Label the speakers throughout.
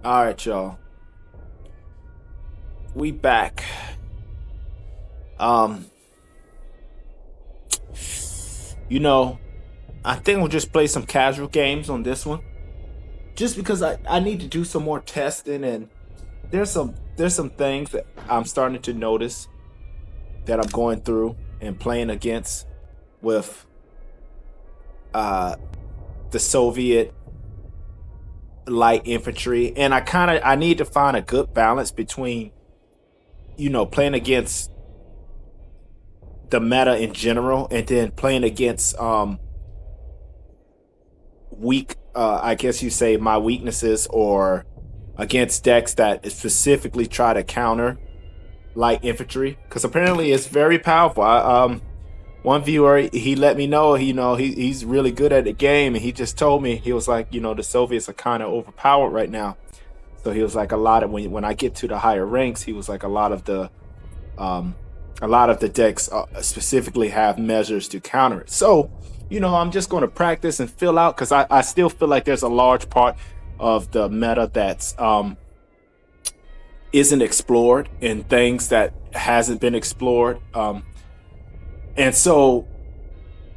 Speaker 1: All right, y'all. We back. Um, you know, I think we'll just play some casual games on this one, just because I need to do some more testing, and there's some things that I'm starting to notice that I'm going through and playing against with uh the Soviet light infantry, and I need to find a good balance between playing against the meta in general, and then playing against weak I guess you say my weaknesses, or against decks that specifically try to counter light infantry, because apparently it's very powerful. One viewer, he let me know, he's really good at the game, and he just told me, he was like, the Soviets are kind of overpowered right now. So he was like, a lot of when I get to the higher ranks, he was like, um a lot of the decks specifically have measures to counter it. So, I'm just going to practice and fill out, because I still feel like there's a large part of the meta that's isn't explored, and things that hasn't been explored. And so,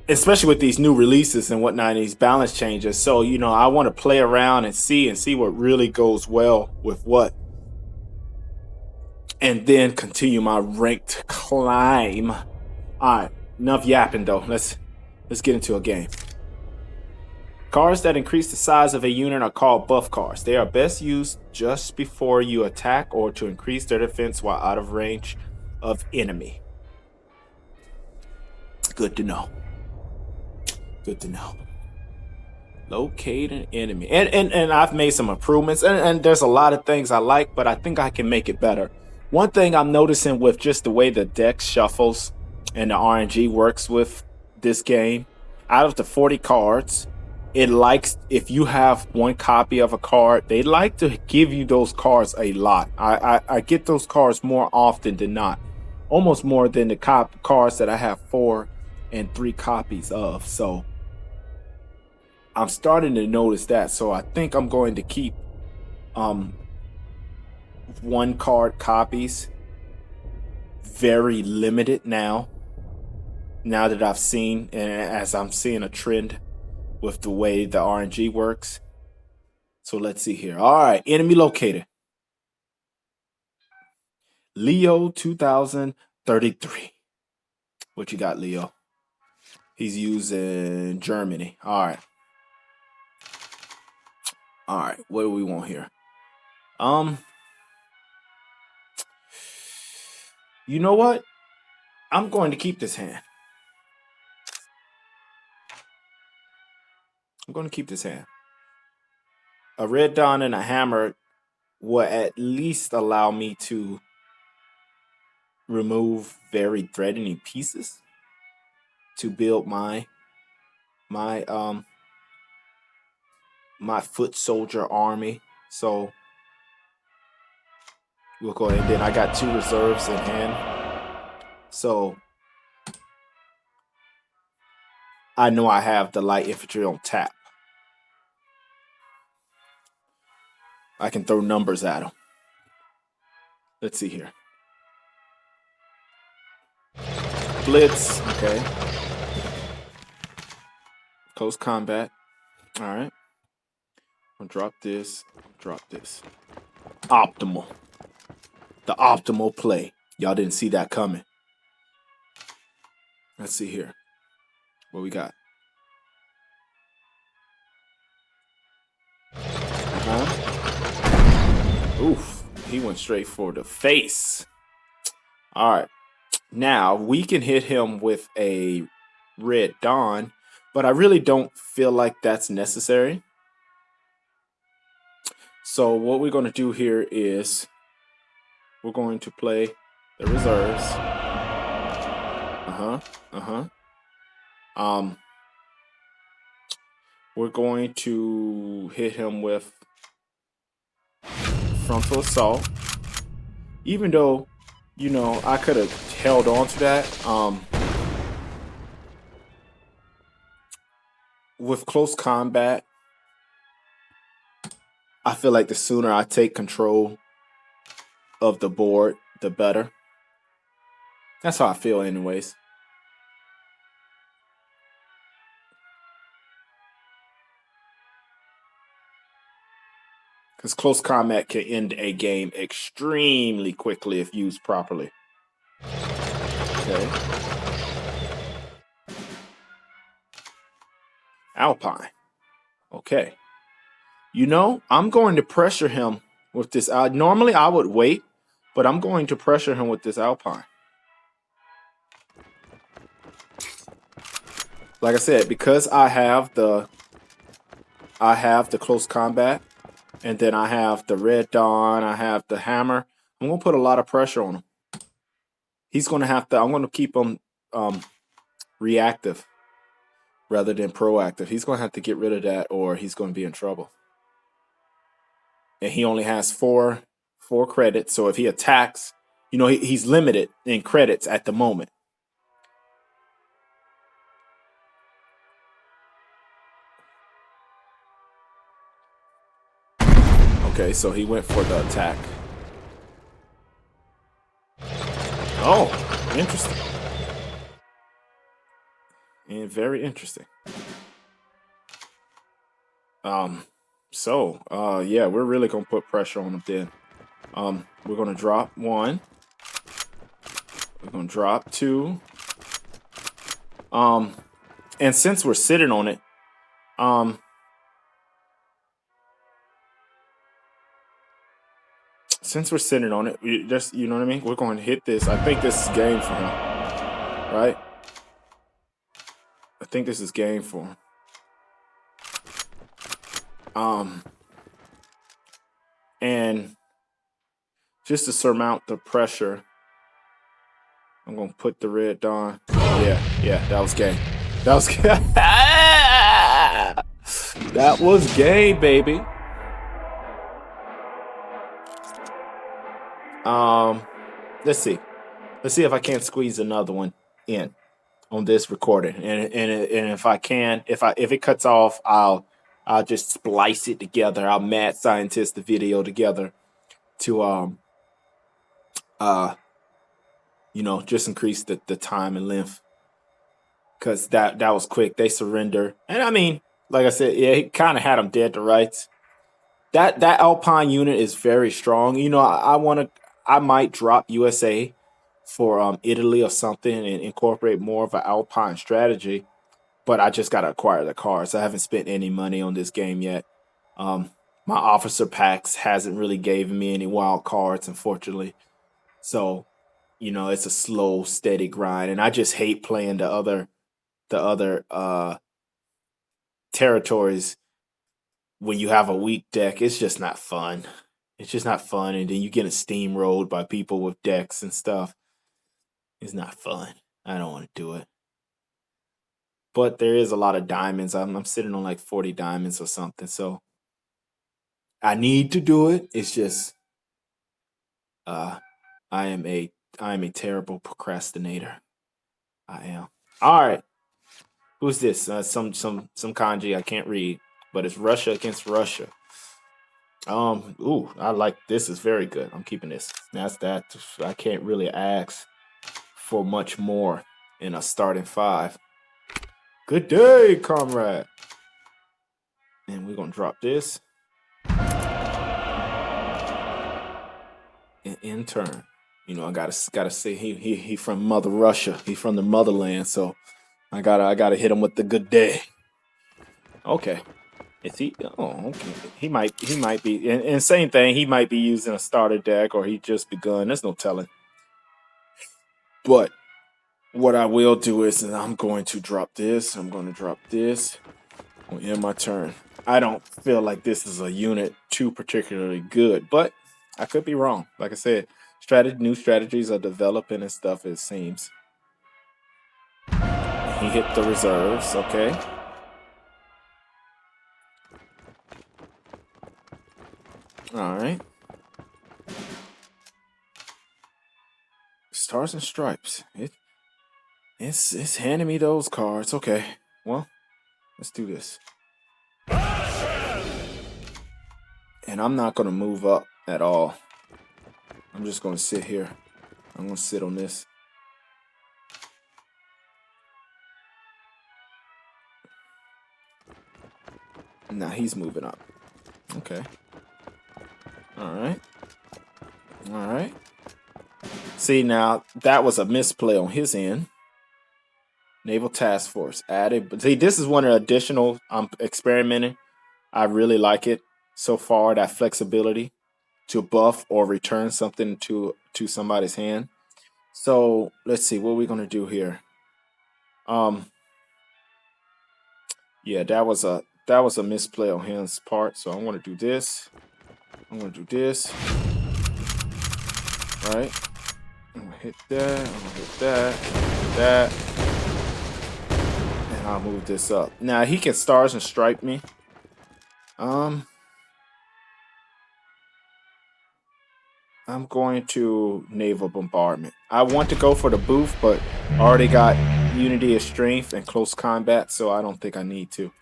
Speaker 1: especially with these new releases and whatnot, and these balance changes. So, I want to play around and see what really goes well with what, and then continue my ranked climb. All right, enough yapping though. Let's get into a game. Cards that increase the size of a unit are called buff cards. They are best used just before you attack, or to increase their defense while out of range of enemy. Good to know. Good to know. Locate an enemy. And I've made some improvements, and there's a lot of things I like, but I think I can make it better. One thing I'm noticing with just the way the deck shuffles and the RNG works with this game, out of the 40 cards, it likes, if you have one copy of a card, they like to give you those cards a lot. I get those cards more often than not, almost more than the cards that I have 4 and 3 copies of. So I'm starting to notice that. So I think I'm going to keep one card copies very limited now that I've seen, and as I'm seeing a trend with the way the RNG works. So let's see here. All right, enemy located. Leo 2033. What you got, Leo? He's using Germany. All right. All right, what do we want here? You know what? I'm going to keep this hand. I'm going to keep this hand. A red dawn and a hammer will at least allow me to remove very threatening pieces to build my foot soldier army. So we'll go ahead, and then I got 2 reserves in hand. So I know I have the light infantry on tap. I can throw numbers at them. Let's see here. Blitz, okay. Close combat. All right. I'll drop this. Drop this. Optimal. The optimal play. Y'all didn't see that coming. Let's see here. What we got? Oof. He went straight for the face. All right. Now, we can hit him with a red dawn, but I really don't feel like that's necessary. So what we're going to do here is we're going to play the reserves. We're going to hit him with frontal assault. Even though, I could have held on to that. With close combat, I feel like the sooner I take control of the board, the better. That's how I feel, anyways. Because close combat can end a game extremely quickly if used properly. Okay. Alpine. Okay. You know, I'm going to pressure him with this. Normally, I would wait, but I'm going to pressure him with this Alpine. Like I said, because I have the close combat, and then I have the Red Dawn, I have the hammer. I'm gonna put a lot of pressure on him. He's gonna have to. I'm gonna keep him reactive rather than proactive. He's gonna have to get rid of that, or he's gonna be in trouble. And he only has four credits. So if he attacks, you know, he's limited in credits at the moment. Okay, so he went for the attack. Oh, interesting. And very interesting. Yeah, we're really gonna put pressure on him then. We're gonna drop one. We're gonna drop two. And since we're sitting on it, we just, you know what I mean? We're going to hit this. I think this is game for him, right? I think this is game for him. And just to surmount the pressure, I'm gonna put the Red Dawn. Yeah, that was game. That was that was game, baby. Let's see if I can't squeeze another one in on this recording, and if I can, if it cuts off, I'll just splice it together. I'll mad scientist the video together to you know, just increase the time and length, because that was quick. They surrender, and I mean, like I said, yeah, he kind of had them dead to rights. That Alpine unit is very strong. You know, I might drop USA for Italy or something and incorporate more of an Alpine strategy, but I just gotta acquire the cards. I haven't spent any money on this game yet. My officer packs hasn't really given me any wild cards, unfortunately. So, you know, it's a slow, steady grind, and I just hate playing the other territories when you have a weak deck. It's just not fun. It's just not fun, and then you get steamrolled by people with decks and stuff. It's not fun. I don't want to do it. But there is a lot of diamonds. I'm sitting on like 40 diamonds or something, so I need to do it. It's just I am a terrible procrastinator. I am. All right. Who's this? Some kanji I can't read, but it's Russia against Russia. Ooh, I like this. Is very good. I'm keeping this. That's that. I can't really ask for much more in a starting five. Good day, comrade. And we're gonna drop this. In turn, you know, I gotta say he from Mother Russia. He from the motherland, so I gotta hit him with the good day. Okay. Is he? Oh, okay. He might be. And same thing. He might be using a starter deck, or he just begun. There's no telling. But what I will do is I'm going to drop this. I'm going to drop this. I'll end my turn. I don't feel like this is a unit too particularly good, but I could be wrong. Like I said, new strategies are developing and stuff, it seems. He hit the reserves. Okay. All right. Stars and Stripes. It's handing me those cards. Okay. Well, let's do this. And I'm not going to move up at all. I'm just going to sit here. I'm going to sit on this. Now he's moving up. Okay. All right. All right. See, now that was a misplay on his end. Naval Task Force added. See, this is one of the additional I'm experimenting. I really like it so far, that flexibility to buff or return something to somebody's hand. So let's see what we're gonna do here. Yeah, that was a misplay on his part. So I'm gonna do this. I'm gonna do this. Right. I'm gonna hit that. I'm gonna hit that. Hit that. And I'll move this up. Now he can stars and stripe me. I'm going to naval bombardment. I want to go for the booth, but I already got unity of strength and close combat, so I don't think I need to.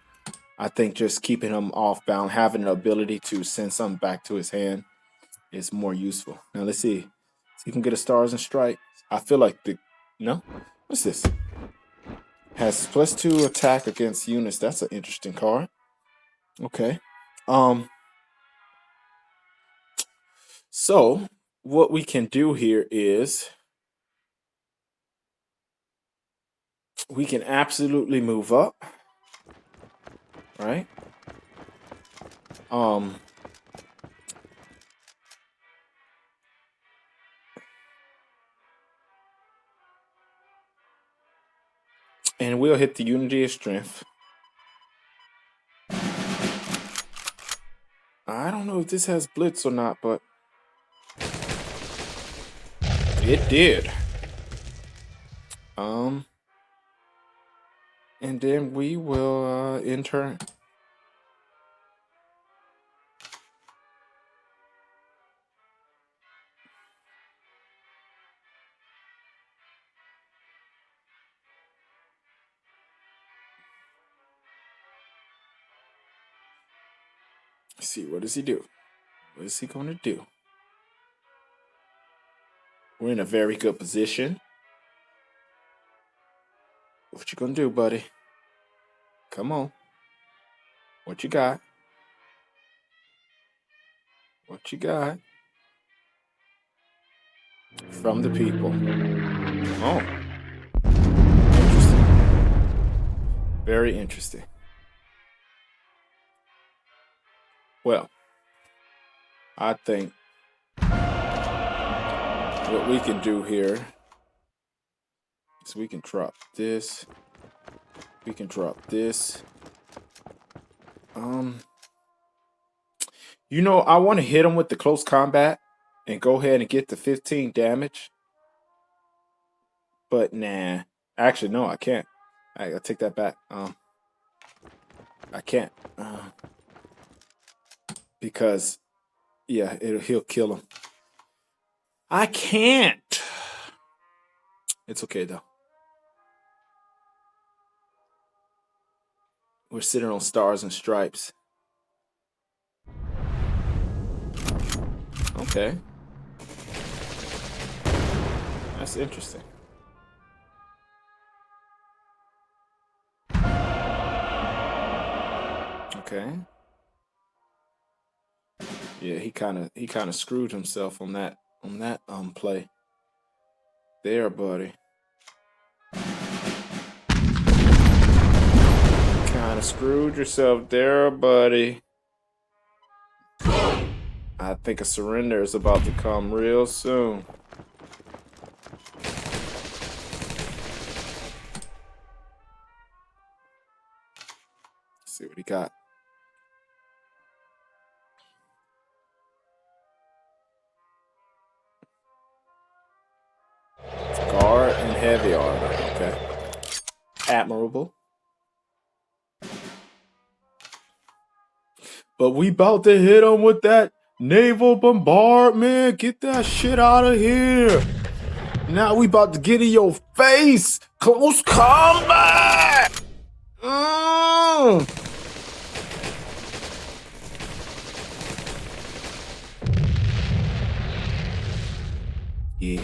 Speaker 1: I think just keeping him off bound, having the ability to send something back to his hand is more useful. Now let's see. So you can get a stars and strike. I feel like no? What's this? Has +2 attack against units. That's an interesting card. Okay. So what we can do here is we can absolutely move up, right? And we'll hit the unity of strength. I don't know if this has blitz or not, but it did. And then we will in turn. Let's see, what does he do? What is he going to do? We're in a very good position. What you gonna do, buddy? Come on. What you got? What you got? From the people. Oh. Interesting. Very interesting. Well, I think what we can do here is we can drop this. We can drop this. You know, I want to hit him with the close combat and go ahead and get the 15 damage. But nah. Actually, no, I can't. I gotta take that back. I can't. Because, yeah, he'll kill him. I can't. It's okay, though. We're sitting on stars and stripes. Okay. That's interesting. Okay. Yeah, he kind of screwed himself on that play. There, buddy. Kind of screwed yourself there, buddy. I think a surrender is about to come real soon. Let's see what he got. Guard and heavy armor. Okay. Admirable. But we about to hit him with that naval bombardment. Get that shit out of here. Now we about to get in your face. Close combat. Yeah.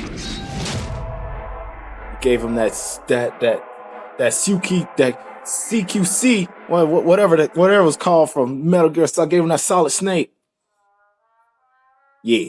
Speaker 1: Gave him that CQC, whatever it was called from Metal Gear. So I gave him that Solid Snake. Yeah.